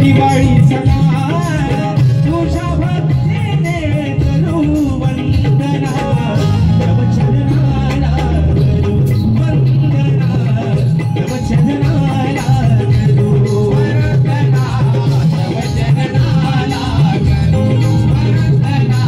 दिवाळी सणा तुझ्या भक्तीने करू वंदना तव चरणाला करू वंदना तव चरणाला करू वंदना तव चरणाला करू वंदना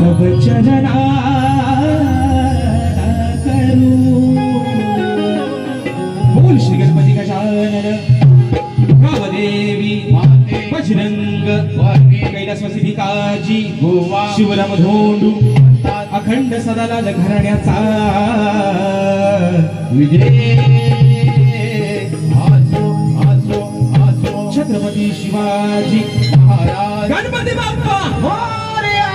तव चरणाला करू बोल श्री गणपती गजानन कामदेवी बजरंग कैलासवासी भिकाजी शिवराम धोंडू अखंड सदालाल घराण्याचा विजय छत्रपती शिवाजी महाराज गणपती बाप्पा मोरया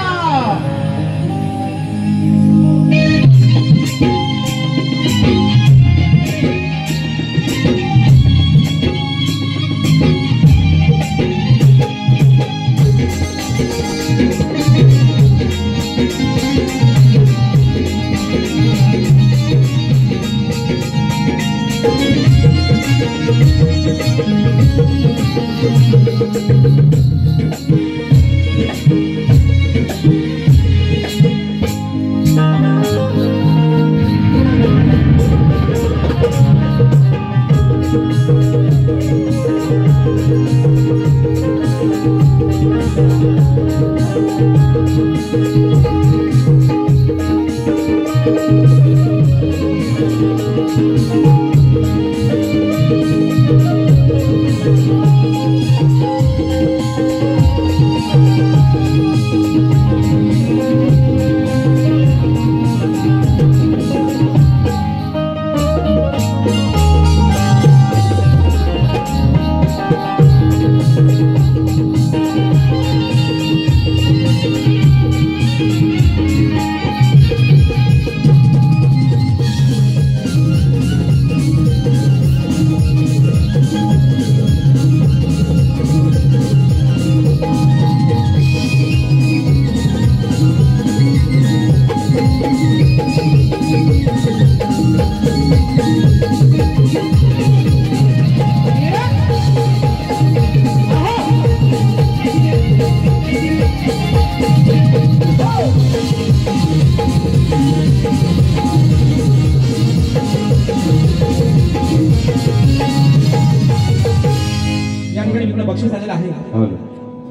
बक्षीस आलेला आहे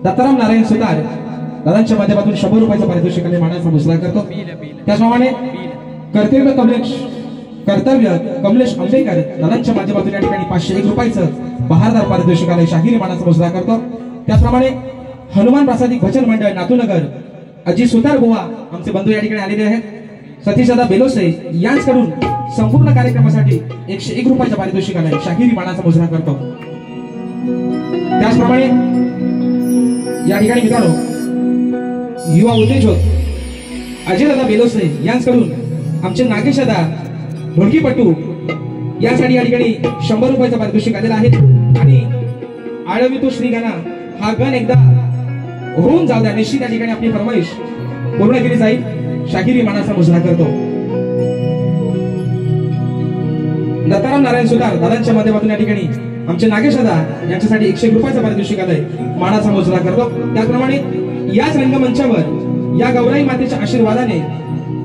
दत्ताराम नारायण सुतार दादांच्या माध्यमातून 100 रुपयाचा पारितोषिकाने मानाचा मुजरा करतो। त्याचप्रमाणे कर्तव्य कमलेश आंबेकर दादांच्या माध्यमातून या ठिकाणी 501 रुपयाचं बहारदार पारितोषिकाने शाहीर मानाचा मुजरा करतो। त्याचप्रमाणे हनुमान प्रासादिक भजन मंडळ नातूनगर अजी सुतार गोवा आमचे बंधू या ठिकाणी आलेले आहेत। सतीशदादा बेलोसे यांच्याकडून संपूर्ण कार्यक्रमासाठी 101 रुपयाच्या पारितोषिकाने शाहीर मानाचा मुजरा करतो। त्याचप्रमाणे या ठिकाणी मित्रांनो युवा उद्योजक अजयदादा बेलोसे यांच्याकडून आमचे नागेशदादा ढोलकीपट्टू यासाठी या ठिकाणी 100 रुपयाचा पारितोषिक आलेला आहे। आणि आळवी तो श्री गाणा हा गण एकदा होऊन जाऊ द्या, निश्चित या ठिकाणी आपली फरमाईश पूर्ण केली जाईल। शाहिरी मानाचा मुजरा करतो दत्ताराम नारायण सुतार दादांच्या माध्यमातून या ठिकाणी आमचे नागेशदादा यांच्यासाठी 101 रुपयाचा पारितोषिक आलाय, मानाचा मुजरा करतो। त्याचप्रमाणे याच रंगमंचावर या गौराई मातेच्या आशीर्वादाने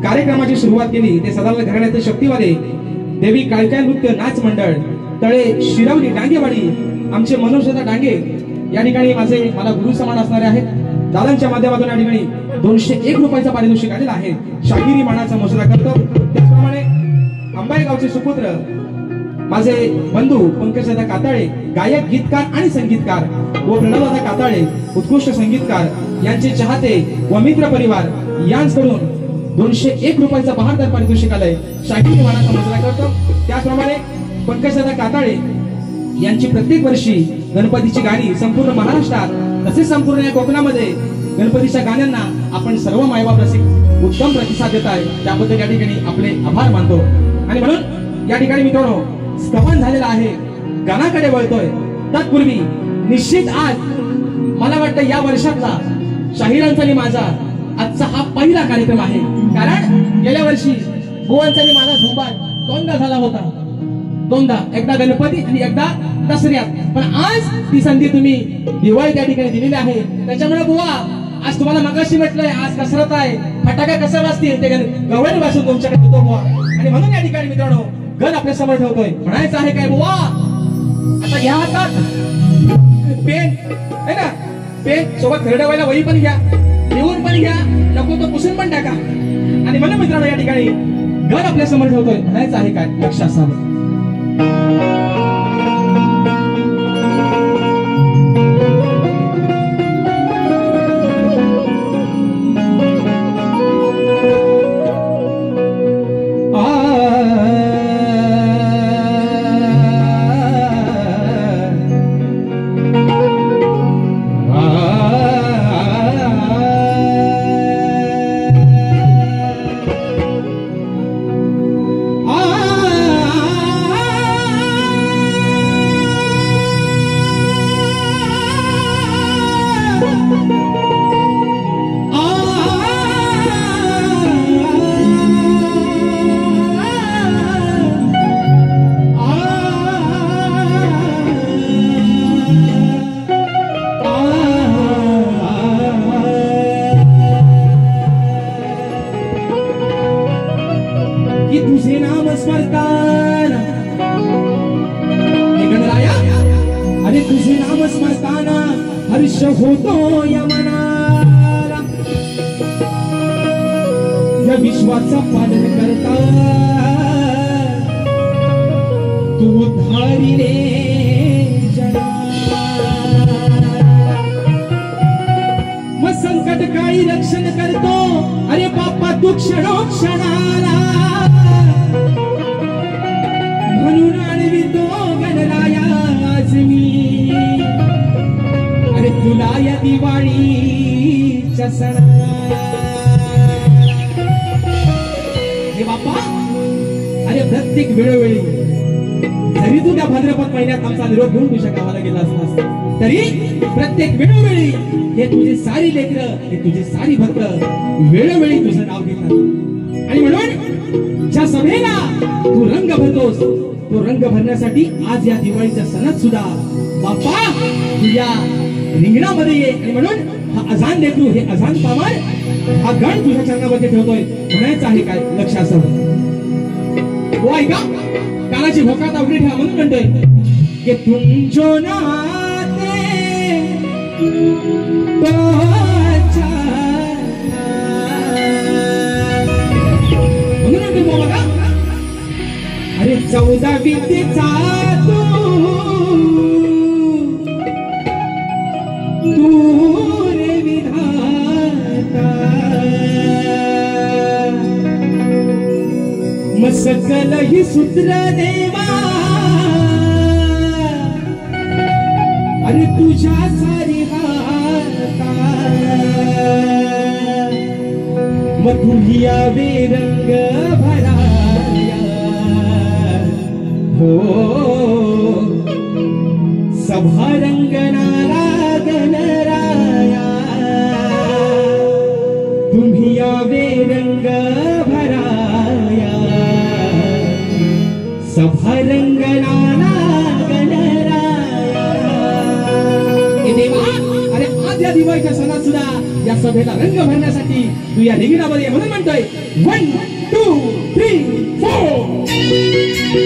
कार्यक्रमाची सुरुवात केली ते सदाला घराण्याचे शक्तिवाले देवी काळक्या नृत्य नाच मंडळ तळे शिरवली डांगेवाडी आमचे मनोजदा डांगे या ठिकाणी मला गुरु समान असणारे आहेत. दादांच्या माध्यमातून या ठिकाणी 201 रुपयाचा पारितोषिक आलेला आहे. शाहिरी मानाचा मुजरा करतो. त्याचप्रमाणे अंबाई गावचे सुपुत्र माझे बंधू पंकजदादा काताळे गायक गीतकार आणि संगीतकार व प्रणवदादा काताळे उत्कृष्ट संगीतकार यांचे चाहते व मित्र परिवार यांकडून 201 रुपयाचा बहारदार पारितोषिक आलंय. शाहिरी मानाचा मुजरा करतो. त्याचप्रमाणे पंकजदादा काताळे यांची प्रत्येक वर्षी गणपतीची गाणी संपूर्ण महाराष्ट्रात तसेच संपूर्ण या कोकणामध्ये गणपतीच्या गाण्यांना आपण सर्व मायबाप रसिक उत्तम प्रतिसाद देत आहे. त्याबद्दल या ठिकाणी आपले आभार मानतो. आणि म्हणून या ठिकाणी मित्रांनो स्तवन झालेला आहे, गाण्याकडे वळतोय. तत्पूर्वी निश्चित आज मला वाटतं या वर्षातला शाहिरांचा आणि माझा आजचा हा पहिला कार्यक्रम आहे. कारण गेल्या वर्षी गोवांचा आणि माझा संवाद दोनदा झाला होता. दोनदा, एकदा गणपती आणि एकदा दसऱ्यात. पण आज ती संधी तुम्ही दिवाळी त्या ठिकाणी दिलेली आहे. त्याच्यामुळे बुवा आज तुम्हाला मगाशी म्हटलंय आज कसरत आहे, फटाका कसा वाजतील ते गवळणी वाजून तुमच्याकडे होतो बुवा. आणि म्हणून या ठिकाणी मित्रांनो गण आपल्या समोर ठेवतोय. म्हणायचं आहे काय बुवा, आता घ्या हातात पेन आहे ना, पेन सोबत खरडवायला वही पण घ्या, लिहून पण घ्या, नको तो पुसून पण टाका. आणि म्हणून मित्रांनो या ठिकाणी गण आपल्या समोर ठेवतोय. म्हणायचं आहे काय, लक्ष असावं. हर्ष होतो या मनाला, या विश्वाचा पालन करता तू धारिले मग संकट काळी रक्षण करतो. अरे बाप्पा तू क्षणोक्षणाला, म्हणून आणवितो गणराया आज मी तुला या दिवाळीच्या सणाला. हे बाप्पा अरे प्रत्येक वेळोवेळी जरी तू त्या भाद्रपद महिन्यात आमचा निरोप घेऊन तुझ्या गावाला गेला असतास तरी प्रत्येक वेळोवेळी हे तुझे सारी लेकरं, हे तुझे सारी भक्त वेळोवेळी तुझं नाव घेतात. आणि म्हणून ज्या सभेला तू रंग भरतोस तो रंग भरण्यासाठी आज या दिवाळीच्या सणात सुद्धा बाप्पा तुझ्या रिंगणामध्ये ये. आणि म्हणून हा अजान देतो, हे अजान पावन हा गण तुझ्या चरणामध्ये ठेवतोय. म्हणायचं आहे काय, लक्ष असावं. हो ऐका, कानाची भोकात आवडी ठेवा. म्हणून म्हणतोय की तुमचो नाते म्हणून म्हणतो बघा, अरे 14 विद्येचा तू रे विधाता, सकल ही सूत्र देवा, अरे तुझ्या सारी हाता मग तुम्ही यावे रंग भराया हो सभा रंगणारा गणराया, तुम्ही यावे रंग भराया सभा रंगणारा गणराया. देवा अरे आज या दिवाळीच्या सणात सुद्धा या सभेला रंग भरण्यासाठी तू या रिंगणामध्ये म्हणून म्हणतोय 1 2 3 4.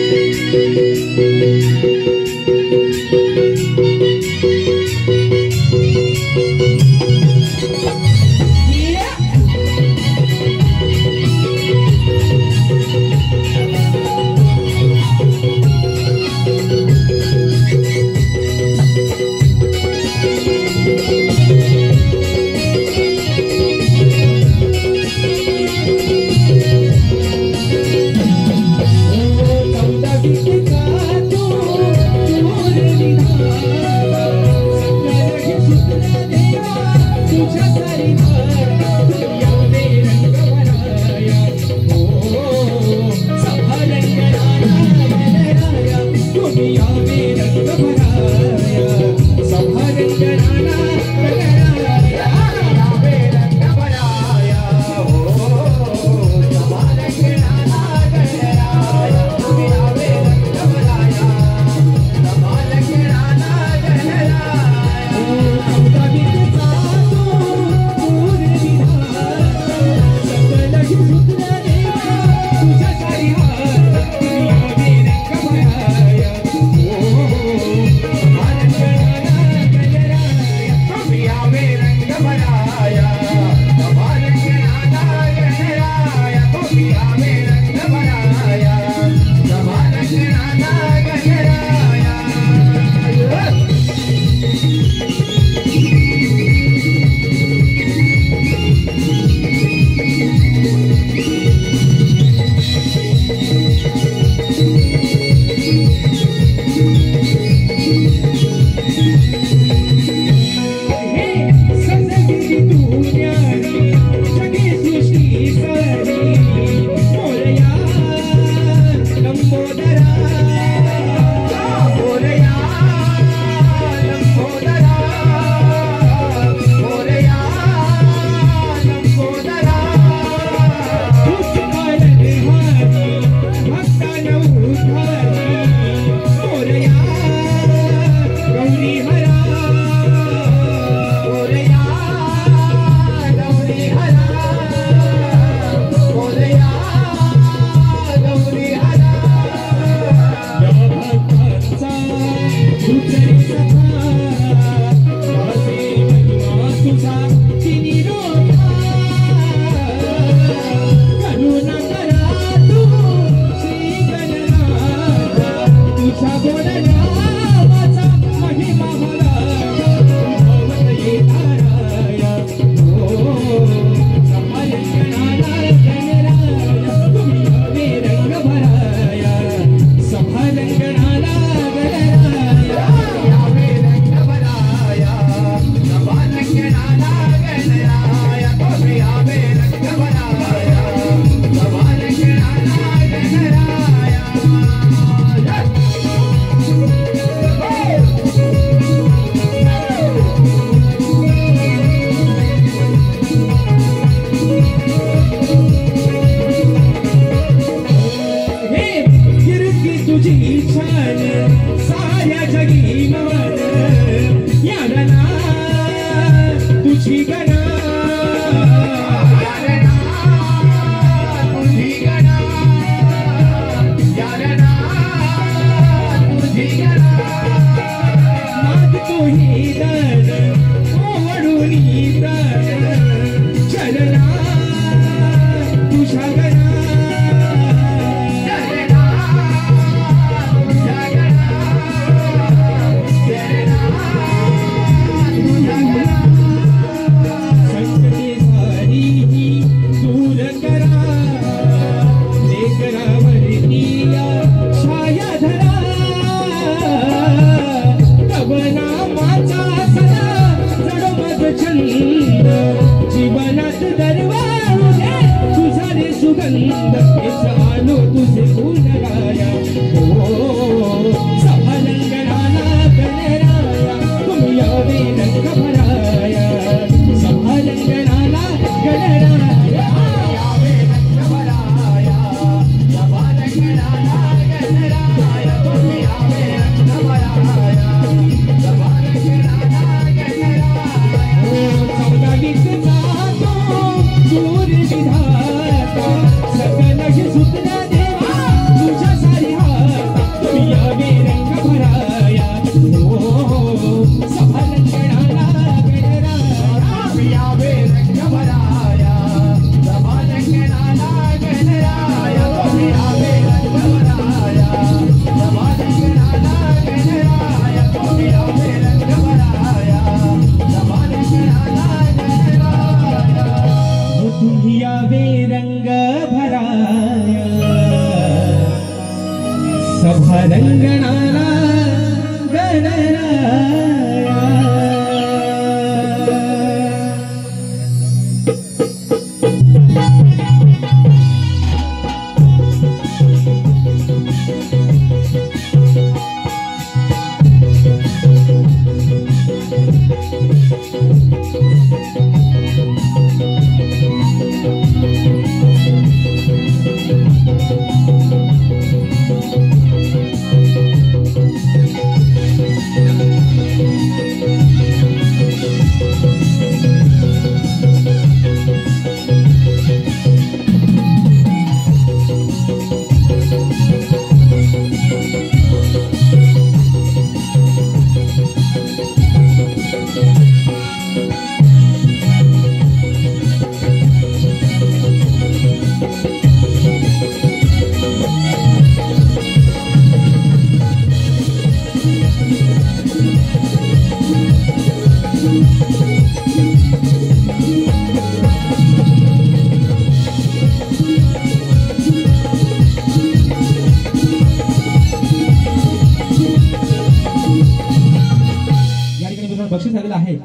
बक्षीस झालेलं आहे.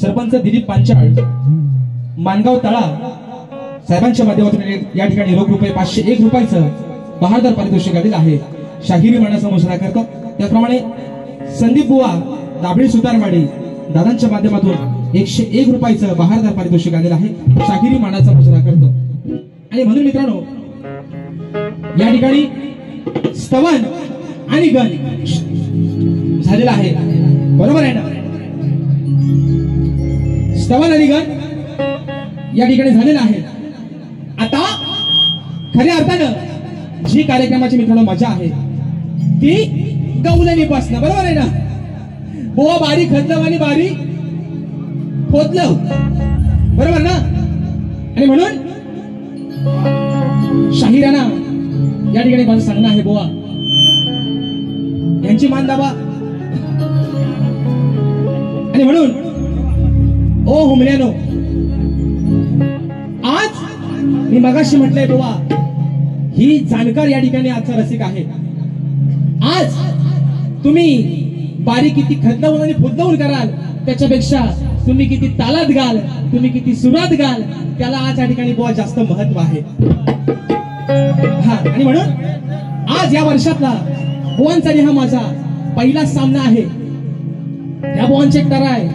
सरपंच दिलीप पांचाळ मानगाव तळा साहेबांच्या माध्यमातून या ठिकाणी रोख रुपये 501 रुपयाचं बहादर पारितोषिक आलेलं आहे. शाहिरी मानाचा मुजरा करतो. त्याप्रमाणे संदीप बुवा दाबळी सुतारवाडी दादांच्या माध्यमातून 101 रुपयाचं बहारदार पारितोषिक आलेलं आहे. शाहिरी मानाचा मुजरा करतो. आणि म्हणून मित्रांनो या ठिकाणी स्तवन आणि गण झालेला आहे. बरोबर आहे ना? स्तवन आणि गण या ठिकाणी झालेला आहे. आता खऱ्या अर्थानं जी कार्यक्रमाची मित्रांनो मजा आहे ती गवलनी बसणं. बरोबर आहे ना? बुवा बारी खदलं आणि बारी खोदलं. बरोबर ना? आणि म्हणून शाहिराना या ठिकाणी माझं सांगणं आहे बुवा यांची मान दाबा. आणि म्हणून ओ हुमल्यानो, आज मी मगाशी म्हटलंय बुवा ही जाणकार या ठिकाणी आजचा रसिक आहे. आज तुम्ही बारी किती खदलावून आणि फुदलावून कराल त्याच्यापेक्षा तुम्ही किती तालात गाल, तुम्ही किती सुरात गाल त्याला आज या ठिकाणी बुवा जास्त महत्व आहे. हा, आणि म्हणून आज या वर्षातला बुवांचा हा माझा पहिला सामना आहे. या बुवांचे एक तरा आहे.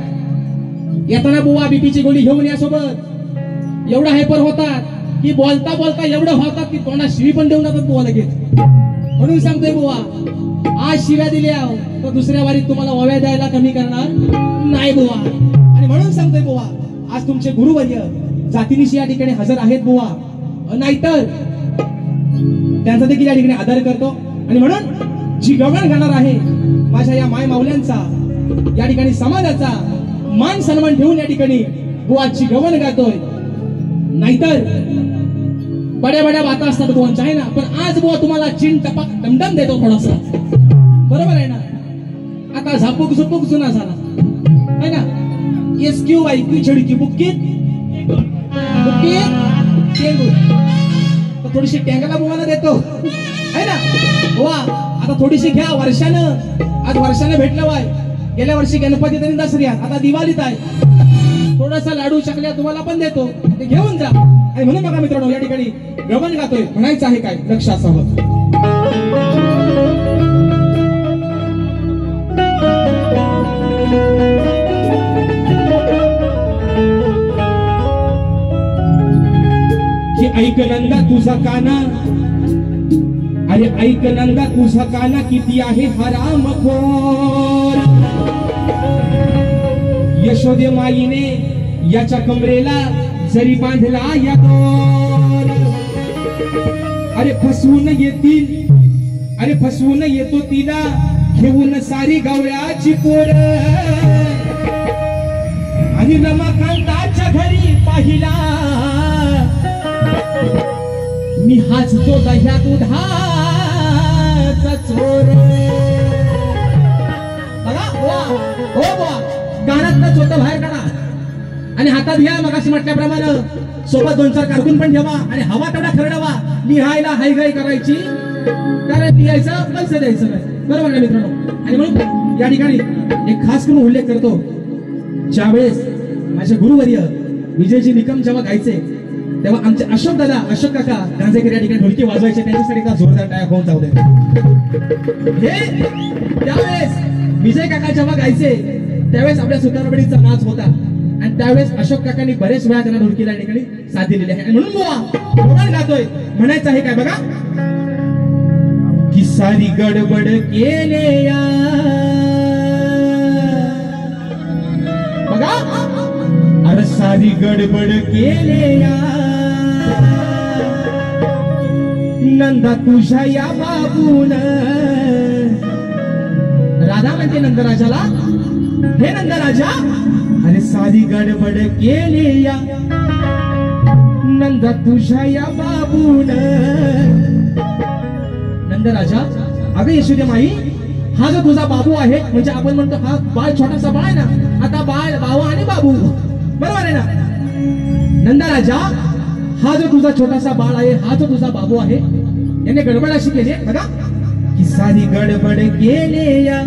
येताना बुवा बीपीची गोळी घेऊन या सोबत. एवढा हायपर होतात की बोलता बोलता एवढं होतात की तोंडा शिवी पण देऊन जातात बुवा लगेच. म्हणून सांगतोय बुवा आज शिव्या दिल्या तर दुसऱ्या वारीत तुम्हाला ओव्या द्यायला कमी करणार नाही बुवा. आणि म्हणून सांगतोय बुवा आज तुमचे गुरुवर्य जातीनिशी या ठिकाणी हजर आहेत बुवा, नाहीतर त्यांचा देखील या ठिकाणी आदर करतो. आणि म्हणून जी गवळण गाणार आहे माझ्या या माय माऊल्यांचा या ठिकाणी समाजाचा मान सन्मान ठेवून या ठिकाणी बुवाची गवळण गातोय. नाहीतर बड्या बड्या बाता असतात बुवांच्या आहे ना, पण आज बुवा तुम्हाला चिन टपक डमडम देतो थोडासा. बरोबर आहे ना? आता झापूक झुपूक जुना झाला है ना. SQY की झडकी बुक्कीत तर थोडीशी टँगला बुवाला देतो है ना. बुवा आता थोडीशी घ्या. आज वर्षाने भेटलं वाय. गेल्या वर्षी गणपती तरी दसऱ्यात, आता दिवाळीत आहे. थोडासा लाडू चकल्या तुम्हाला पण देतो, ते घेऊन जा. आणि म्हणून बघा मित्रांनो या ठिकाणी गवळण गातोय. म्हणायचं आहे काय लक्ष असावं. की ऐक नंदा तुझा काना, अरे ऐक नंदा तुझा काना किती आहे हरामखोर. यशोदे माईने याच्या कमरेला जरी बांधला या दोर. अरे फसवून येतील, अरे फसवून येतो तिला घेऊन सारी गवळ्याची पोर. आणि रमाकांताच्या घरी पाहिला मी हाच तो दह्या दुधाचा चोर. बघा बुवा, हो बुवा गाण्यातलं चोत बाहेर काढा आणि हातात घ्या. मगाशी म्हटल्याप्रमाणे सोबत 2-4 कारकून पण ठेवा आणि हवा तेवढा खरडवा. लिहायला हायगाई करायची, कारण लिहायचं पैसे द्यायचं नाही. बरोबर ना मित्रांनो? आणि म्हणून या ठिकाणी एक खास करून उल्लेख करतो. ज्यावेळेस माझे गुरुवर्य विजयजी निकम जेव्हा गायचे तेव्हा आमचे अशोक काका गांजेकर या ठिकाणी ढोलकी वाजवायचे. त्यांच्यासाठी एकदा जोरदार टाळ्या होऊन जाऊ दे. हे त्यावेळेस विजय काका जेव्हा गायचे त्यावेळेस आपल्या सुतारवाडीचा नाच होता आणि त्यावेळेस अशोक काकांनी बरेच वेळा त्यांना ढोलकीला या ठिकाणी साथ दिलेली आहे. आणि म्हणून बुवा गवळण गातोय. म्हणायचं आहे काय बघा की सारी गडबड केले या. बघा अरे सारी गडबड केले या नंदा तुझ्या या बाबून. राधा म्हणते नंदराजाला, हे नंदराजा अरे सारी गडबड केली या नंदा तुझ्या या बाबून. नंदराजा अगं यशोदे माई, हा जो तुझा बाबू आहे म्हणजे आपण म्हणतो हा बाळ छोटासा बाळ आहे ना. आता बाळ, बावा आणि बाबू बरोबर आहे ना. नंदराजा हा जो तुझा छोटासा बाळ आहे, हा जो तुझा बाबू आहे, याने गडबड अशी केली बघा की सारी गडबड केले या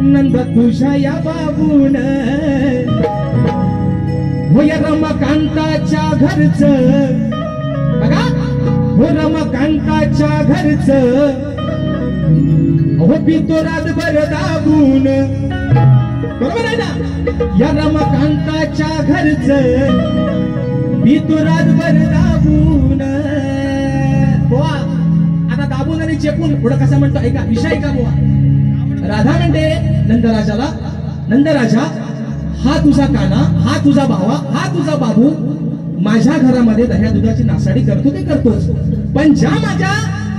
नंद तुझ्या या बाबून. हो या रमाकांताच्या घरचं बघा, हो रमाकांताच्या घरचं पितो रातभर दाबून, बरोबर आहे ना? या रमाकांताच्या घरचं पितो रातभर दाबून. बुवा आता दाबून आणि चेपून पुढं कसा म्हणतो ऐका, विषय का बुवा? राधा म्हणते नंदराजाला, नंदराजा हा तुझा काना, हा तुझा भावा, हा तुझा बाबू माझ्या घरामध्ये दह्या दुधाची नासाडी करतो ते करतोच, पण ज्या माझ्या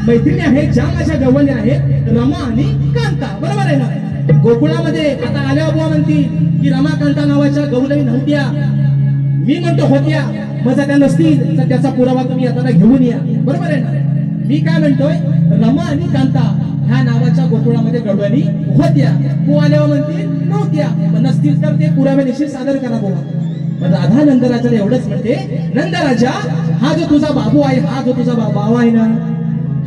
मैत्रिणी आहेत, ज्या माझ्या गवळणी आहेत, रमा आणि कांता, बरोबर आहे ना? गोकुळामध्ये आता आल्या बुवा म्हणतील की रमा कांता नावाच्या गवळणी नव्हत्या. मी म्हणतो होत्या, मग जर त्या नसतील तर त्याचा पुरावा तुम्ही आता घेऊन या, बरोबर आहे ना? मी काय म्हणतोय, रमा आणि कांता ह्या नावाच्या गोकुळामध्ये गवळणी होत्या. तू आल्यावर म्हणतील नव्हत्या, नसतील तर ते पुरावे निश्चित सादर करा बुवा. पण राधा नंदराजाला एवढंच म्हणते, नंदराजा हा जो तुझा बाबू आहे, हा जो तुझा भाऊ आहे ना,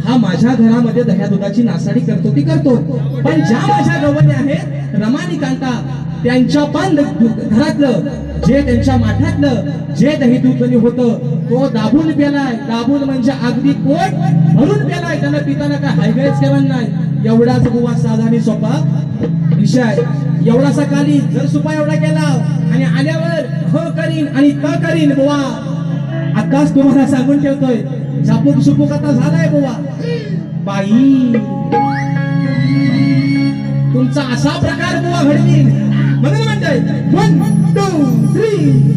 हा माझ्या घरामध्ये दह्या दुधाची नासाडी करतो ती करतो, पण ज्या माझ्या गवळणी आहेत रमा आणि कांता, त्यांच्या पण घरातलं जे त्यांच्या माठातलं जे दही दूध होतं तो दाबून प्यालाय. दाबून म्हणजे अगदी पोट भरून प्यालाय, त्यांना पिताना काय हायगळच केला नाही. एवढाच बुवा साधा आणि सोपा विषय. एवढासा काली जर सुपा एवढा केला आणि आल्यावर ह करीन आणि त करीन बुवा, आताच तुम्हाला सांगून ठेवतोय, झापूक सुपूक आता झालाय बुवा. बाई तुमचा असा प्रकार बुवा घडवीन म्हणून म्हणताय 1 2 3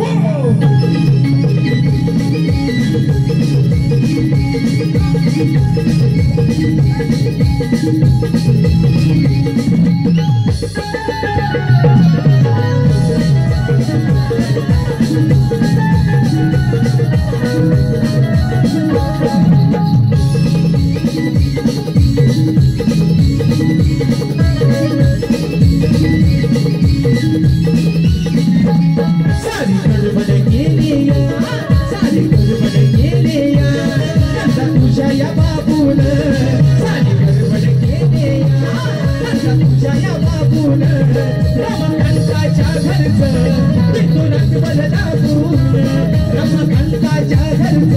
घरचं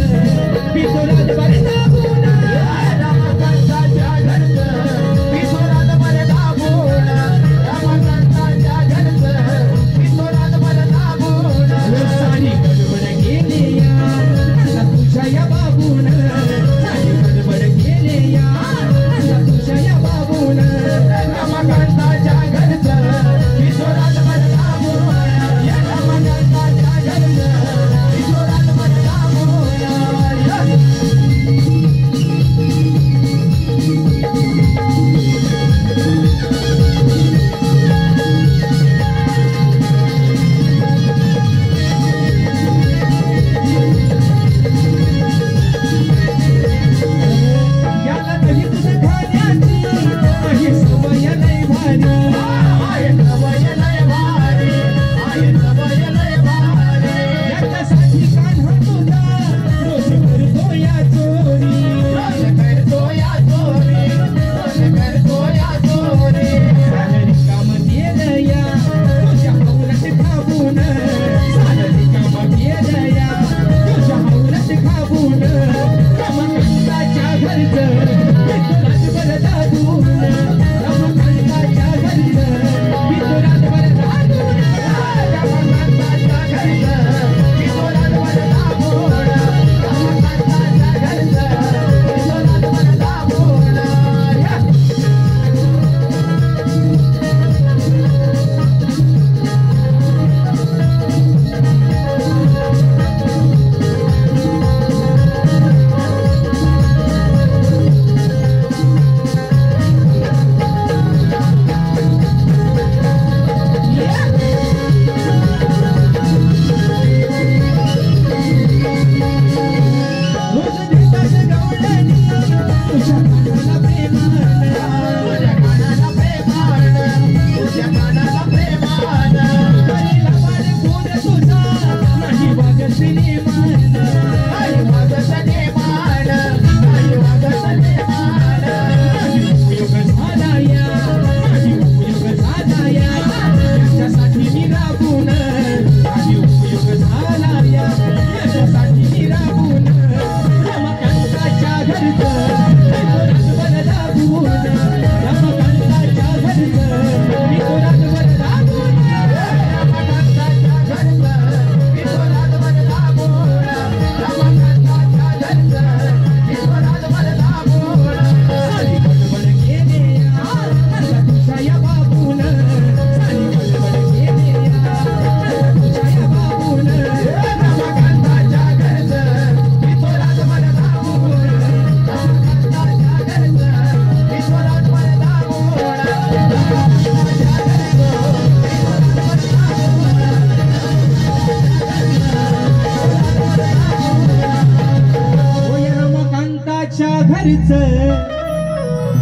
घरच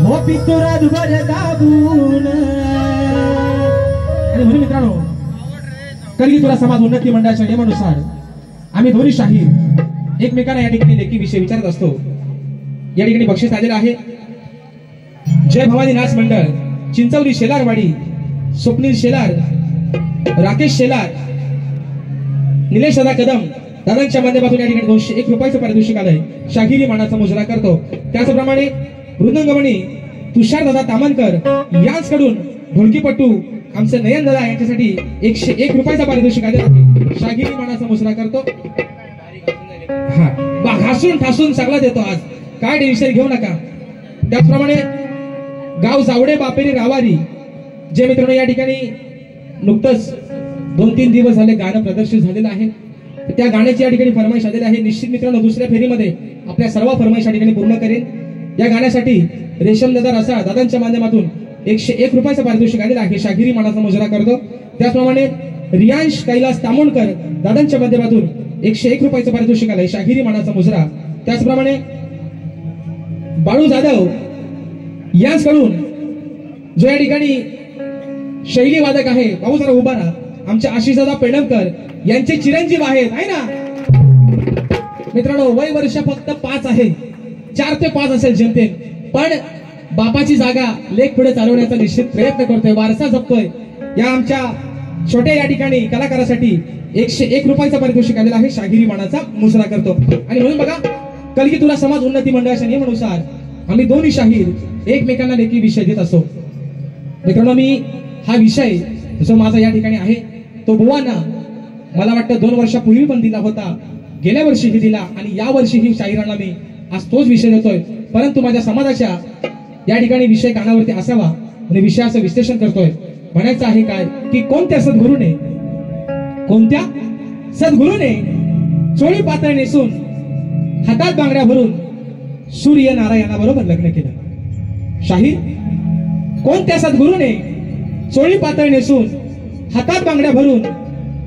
हो पितो रातभर दाबून. आणि म्हणून मित्रांनो, कलगी तुला समाज उन्नती मंडळाच्या नियमानुसार आम्ही दोन्ही शाहीर एकमेकांना या ठिकाणी लेखी विषय विचारत असतो. या ठिकाणी बक्षीस आलेलं आहे. जय भवानी नाच मंडळ, चिंचवली शेलारवाडी, स्वप्नील शेलार, राकेश शेलार, निलेश दादा कदम दादांच्या माध्यमातून या ठिकाणी 201 रुपयाचं पारितोषिक आलंय. शाहिरी मानाचा मुजरा करतो. त्याचप्रमाणे मृदंगमणी तुषार दादा तामनकर यांच्याकडून ढोलकीपट्टू आमचे नयन दादा यांच्यासाठी 101 रुपयाचा पारितोषिक आलेला आहे. शाहिरी मानाचा मुजरा करतो. हा घासून ठासून सगळा देतो. आज काय टेन्शन घेऊ नका. त्याचप्रमाणे गाव जावडे बापेरी रावारी, जे मित्रांनो या ठिकाणी नुकतंच 2-3 दिवस झाले गाणं प्रदर्शित झालेलं आहे. त्या गाण्याची या ठिकाणी फरमाईश आलेली आहे. निश्चित मित्रांनो दुसऱ्या फेरीमध्ये आपल्या सर्व फरमाईश या ठिकाणी पूर्ण करेन. या गाण्यासाठी रेशम दादा रसाळ दादांच्या माध्यमातून 101 रुपयाचं पारितोषिक आलेलं आहे. शाहिरी मानाचा मुजरा करतो. त्याचप्रमाणे रियांश कैलास तामोणकर दादांच्या माध्यमातून 101 रुपयाचं पारितोषिक आलंय. शाहिरी मानाचा मुजरा. त्याचप्रमाणे बाळू जाधव यांच्याकडून जो या ठिकाणी शैली वादक आहे, भाऊ जरा उभा राहा, आमच्या आशिषदादा पेडणकर यांचे चिरंजीव आहेत, आहे ना मित्रांनो. वय वर्ष फक्त 5 आहे, 4 ते 5 असेल जनतेन, पण बापाची जागा लेख पुढे चालवण्याचा निश्चित प्रयत्न करतोय, वारसा जपतोय. या आमच्या छोट्या या ठिकाणी कलाकारासाठी 101 रुपयाचा पारितोषिक आलेला आहे. शाहिरी मानाचा मुजरा करतो. आणि म्हणून बघा, कलगी तुला समाज उन्नती मंडळाच्या नियमानुसार आम्ही दोन्ही शाहीर एकमेकांना लेखी विषय देत असतो. मित्रांनो, मी हा विषय जो माझा या ठिकाणी आहे तो बुवांना मला वाटतं 2 वर्षापूर्वी पण दिला होता, गेल्या वर्षीही दिला आणि या वर्षीही शाहिरांना मी आज तोच विषय देतोय. परंतु माझ्या समाजाच्या या ठिकाणी विषय कानावरती असावा आणि विषयाचं विश्लेषण करतोय. म्हणायचं आहे काय की कोणत्या सद्गुरूने चोळी पातळ नेसून हातात बांगड्या भरून सूर्यनारायणाबरोबर लग्न केलं. शाहीर, कोणत्या सद्गुरूने चोळी पातळ नेसून हातात बांगड्या भरून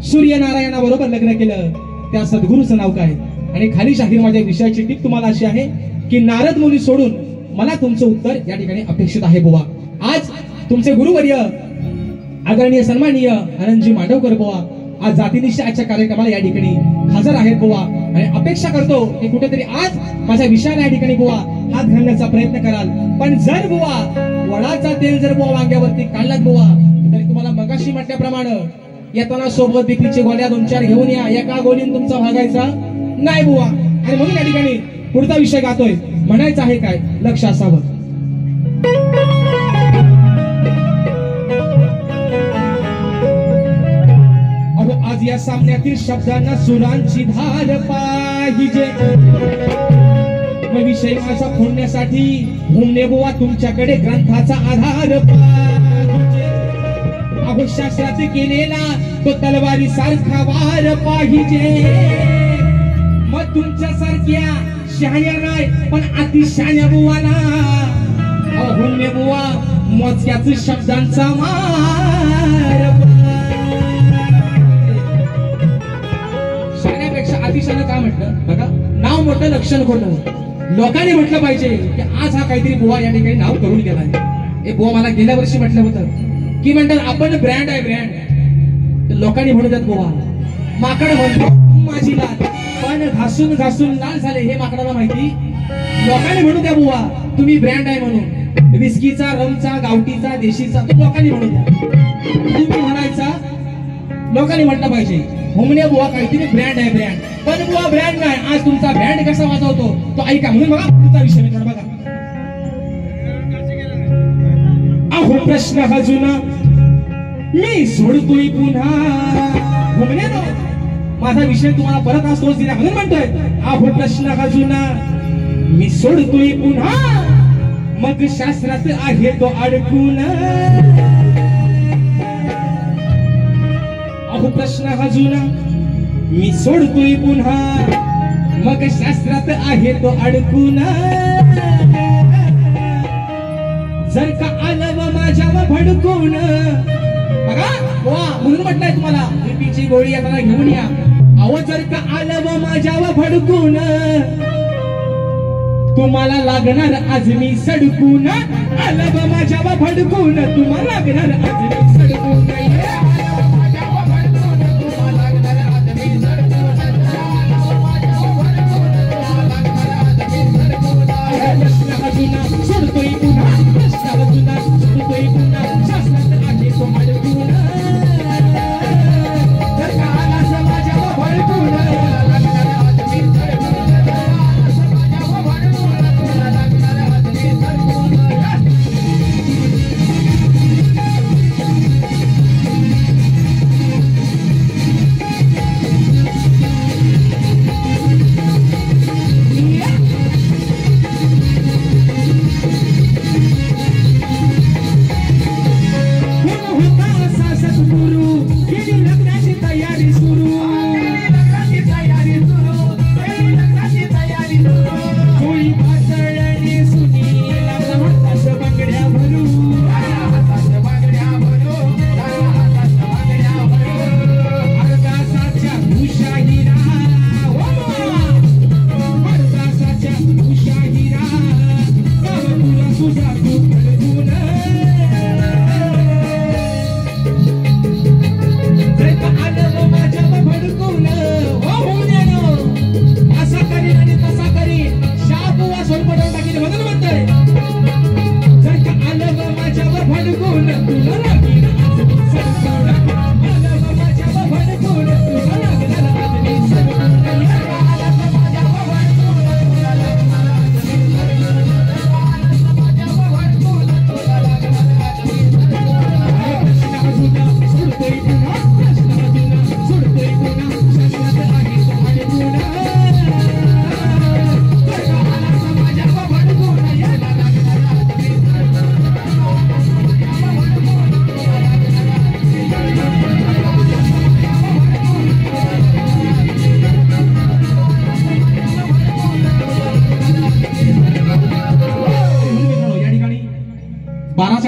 सूर्यनारायणाबरोबर लग्न केलं, त्या सद्गुरूचं नाव काय? आणि खाली शाहीर माझ्या विषयाची टीप तुम्हाला अशी आहे की नारद मुनी सोडून मला तुमचं उत्तर या ठिकाणी अपेक्षित आहे बुवा. आज तुमचे गुरुवर्य आदरणीय सन्माननीय आनंदजी मांडवकर बुवा आज जातीनिश्चयाच्या कार्यक्रमाला या ठिकाणी हजर आहेत बुवा, आणि अपेक्षा करतो की कुठेतरी आज माझ्या विषयाला या ठिकाणी बुवा हात घालण्याचा प्रयत्न कराल. पण जर बुवा वडाचा तेल जर बुवा वांग्यावरती काढलात बुवा, तरी तुम्हाला मगाशी म्हटल्याप्रमाणे येताना सोबत बीपीचे गोळ्या 2-4 घेऊन या, एका गोळीन तुमचा भागायचा नाही बुवा. आणि म्हणून या ठिकाणी पुढचा विषय गातोय. म्हणायचं आहे काय, लक्ष असावं. आज या सामन्यातील शब्दांना सुरांची धार पाहिजे. विषय माझा फोडण्यासाठी घुमणे बुवा तुमच्याकडे ग्रंथाचा आधार पाहिजे. अहो शास्त्रात केलेला तो तलवारी सारखा वार पाहिजे. मग तुमच्यासारख्या शहाण्या नाही पण अतिशहाण्या बुवाला घुमणे बुवा मोजक्याच शब्दांचा मार. अतिशहाणं का म्हटलं बघा, नाव मोठं लक्षण खोटं. लोकांनी म्हटलं पाहिजे की आज हा काहीतरी बुवा या ठिकाणी नाव करून गेलाय. हे बुवा मला गेल्या वर्षी म्हटलं होतं की म्हणतात आपण ब्रँड आहे ब्रँड. लोकांनी म्हणतात बुवा माकड म्हणतो माझी लाल, पण घासून घासून लाल झाले हे माकडाला माहिती. लोकांनी म्हणू द्या बुवा तुम्ही ब्रँड आहे म्हणून, विस्कीचा, रमचा, गावठीचा, देशीचा तो लोकांनी म्हणू द्या. तुम्ही म्हणायचा लोकांनी म्हटलं पाहिजे घुमणे बुवा काहीतरी ब्रँड आहे ब्रँड, पण बुवा ब्रँड नाही. आज तुमचा ब्रँड कसा वाजवतो तो ऐका. म्हणून बघा पुढचा विषय मित्रांनो बघा. अहो प्रश्न हा जुना मी सोडतोय पुन्हा. घुमणे नो माझा विषय तुम्हाला परत आज तोच दिला म्हणून म्हणतोय. अहो प्रश्न हा जुना मी सोडतोय पुन्हा, मग शास्त्रात आहे तो अडकून. अहो प्रश्न हा जुना मी सोडतोय पुन्हा, मग शास्त्रात आहे तो अडकून. जर का आलं व माझ्यावर भडकून, बघा वा म्हणून म्हटलंय तुम्हाला बीपीची गोळी येताना घेऊन या. अहो जर का आलं व माझ्यावर भडकून, तुम्हाला लागणार आज मी सडकून आलं ग माझ्या भडकून तुम्हाला लागणार आज मी सडकून सोडतोय पुन्हा सोडतोय पुन्हा शासनात आहे तो अडकून जर का आला माझ्या भडकून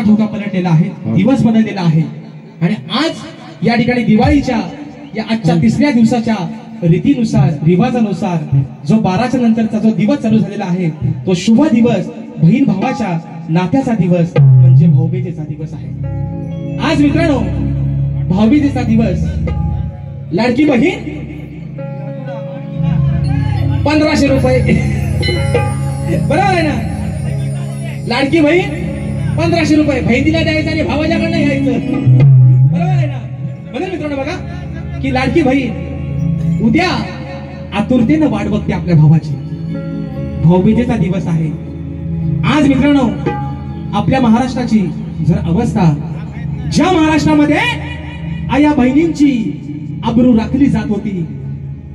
ठोका पलटलेला आहे, दिवस बदललेला आहे आणि आज या ठिकाणी दिवाळीच्या या आजच्या तिसऱ्या दिवसाच्या रीतीनुसार रिवाजानुसार जो 12च्या नंतरचा जो दिवस चालू झालेला आहे तो शुभ दिवस बहीण भावाच्या नात्याचा दिवस म्हणजे भाऊबीजेचा दिवस आहे। आज मित्रांनो भाऊबीजेचा दिवस, लाडकी बहीण 1500 रुपये बरोबर आहे ना, लाडकी बहीण 1500 रुपये बहिणीला द्यायचं आणि भावाच्याकडनं घ्यायचं बरोबर आहे ना। म्हणून मित्रांनो बघा की लाडकी बहीण उद्या आतुरतेनं वाट बघते आपल्या भावाची, भाऊबीजेचा दिवस आहे आज मित्रांनो। आपल्या महाराष्ट्राची जर अवस्था, ज्या महाराष्ट्रामध्ये आया बहिणींची अब्रू राखली जात होती,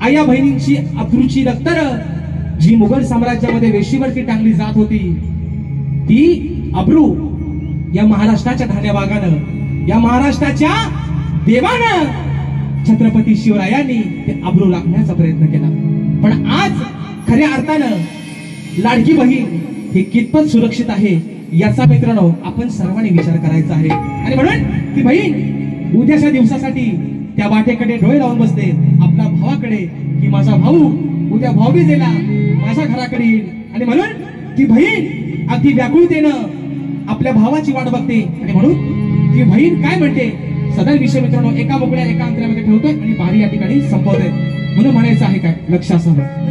आया बहिणींची अब्रूची रक्तर जी मुघल साम्राज्यामध्ये वेशीवरती टांगली जात होती, ती अब्रू या महाराष्ट्राच्या धान्यबागानं, या महाराष्ट्राच्या देवानं, छत्रपती शिवरायांनी ते अब्रू राखण्याचा प्रयत्न केला। पण आज खऱ्या अर्थानं लाडकी बहीण हे कितपत सुरक्षित आहे याचा मित्रांनो आपण सर्वांनी विचार करायचा आहे। आणि म्हणून ती बहीण उद्याच्या दिवसासाठी त्या वाटेकडे डोळे लावून बसते आपल्या भावाकडे की माझा भाऊ उद्या भाऊबीजेला माझ्या घराकडे येईल। आणि म्हणून ती बहीण अगदी व्याकुळतेनं आपल्या भावाची वाट बघते आणि म्हणून ती बहीण काय म्हणते सदर विषय मित्रांनो एका मोकळ्या एका अंतरामध्ये ठेवतोय आणि बारी या ठिकाणी संपवतोय। म्हणून म्हणायचं आहे काय लक्ष असावं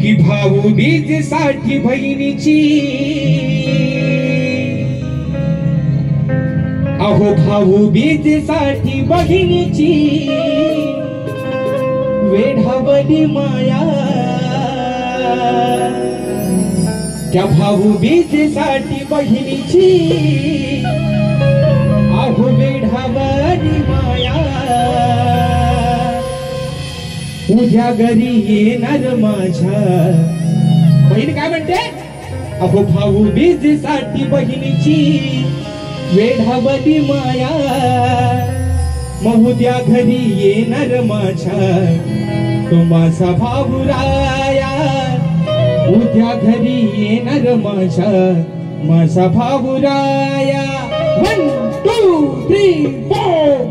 की भाऊबीजेसाठी बहिणीची, अहो भाऊबीजेसाठी बहिणीची वेढावली माया, त्या भाऊबीजेसाठी बहिणीची अहो वेढावली माया, उद्या घरी येणार माझ्या। बहीण काय म्हणते, अहो भाऊबीजेसाठी बहिणीची वेढावली माया, मग उद्या घरी येणार माझ्या तो माझा भाऊराया, उद्या घरी येणार माझा भाऊराया। 1 2 3 4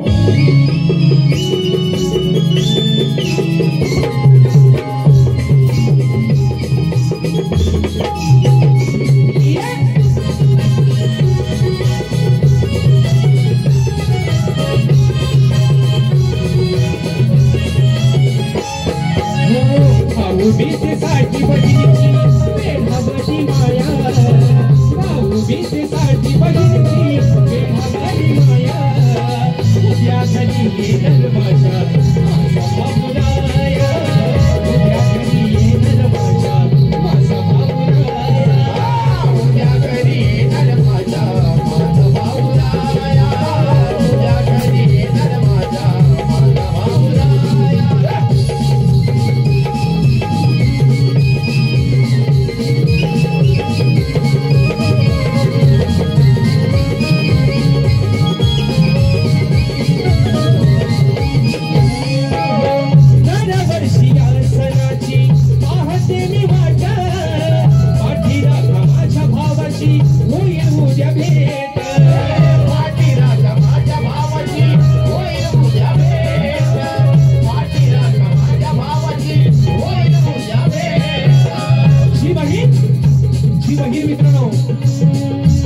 येणार माझ्या माझा बाबुराया उद्या घरी येणार माझ्या माझा बाबुराया उद्या घरी येणार माझ्या माझा बाबुराया उद्या घरी येणार माझ्या माझा बाबुराया मित्रांनो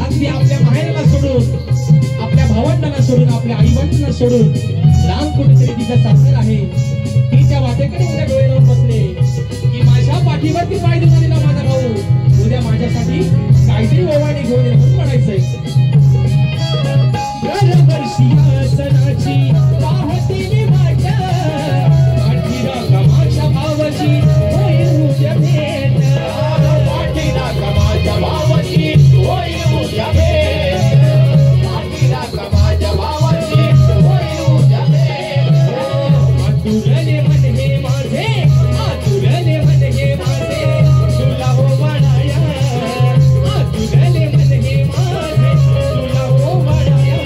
अगदी आपल्या माहेरला सोडून आपल्या भावंडांना सोडून आपल्या आई वडिलांना सोडून लांब कुठेतरी तिचा सासर आहे तिच्या वाटेकडे उद्या डोळे लावून बसले की माझ्या पाठीवरती पाय देऊन दिला माझा भाऊ उद्या माझ्यासाठी काहीतरी ओवाळणी घेऊन येईल म्हणून म्हणायचंय दरवर्षी सणाची पाहते मी माझ्या पाठीला माझ्या भावाची होईल उद्या भेट पाठीला माझ्या भावाची होईल उद्या भेट पाठीला माझ्या भावाची होईल उद्या भेट आतुरले मन हे माझे आतुरले मन हे माझे तुला हो वाडाया आतुरले मन हे माझे तुला हो वाडाया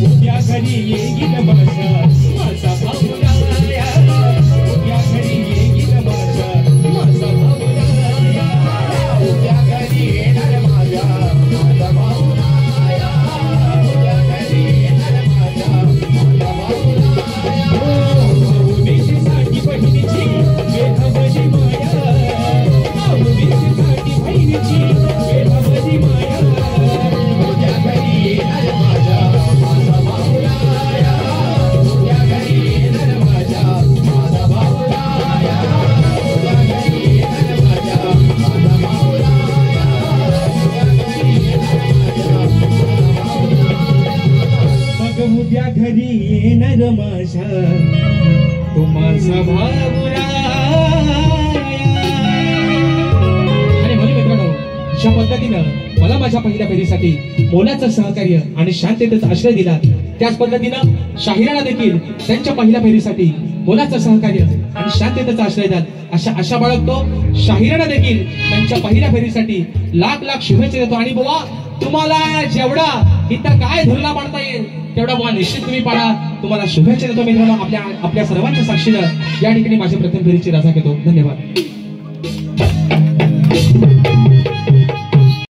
उद्या घरी येईल माझा माझा बाबुराया उद्या घरी येईल माझा माझा बाबुराया उद्या घरी येणार माझ्या माझा बाबुराया उद्या घरी येणार माझ्या माझा बाबुराया भाऊबीजेसाठी बहिणीची वेधवली माया भाऊबीजेसाठी बहिणीची वेधवली माया उद्या घरी येणार माझ्या माझा बाबुराया उद्या घरी येणार माझ्या माझा बाबुराया उद्या घरी येणार माझ्या माझा बाबुराया उद्या घरी येणार माझ्या माझा बाबुराया मग उद्या घरी येणार माझ्या तो माझा आणि म्हणून मित्रांनो अशा पद्धतीनं मला माझ्या पहिल्या फेरीसाठी मोलाचं सहकार्य आणि शांततेचा आश्रय दिला त्याच पद्धतीनं शाहिराला देखील त्यांच्या पहिल्या फेरीसाठी मोलाचं सहकार्य आणि शांततेचा आश्रय द्याल अशा बाळगतो शाहिराला देखील त्यांच्या पहिल्या फेरीसाठी लाख लाख शुभेच्छा देतो आणि बुवा तुम्हाला जेवढा इथं काय धुरला पाडता येईल तेवढा बुवा निश्चित तुम्ही पाडा तुम्हाला शुभेच्छा देतो मित्रांनो आपल्या सर्वांच्या साक्षीनं या ठिकाणी माझी प्रथम फेरीची रजा घेतो धन्यवाद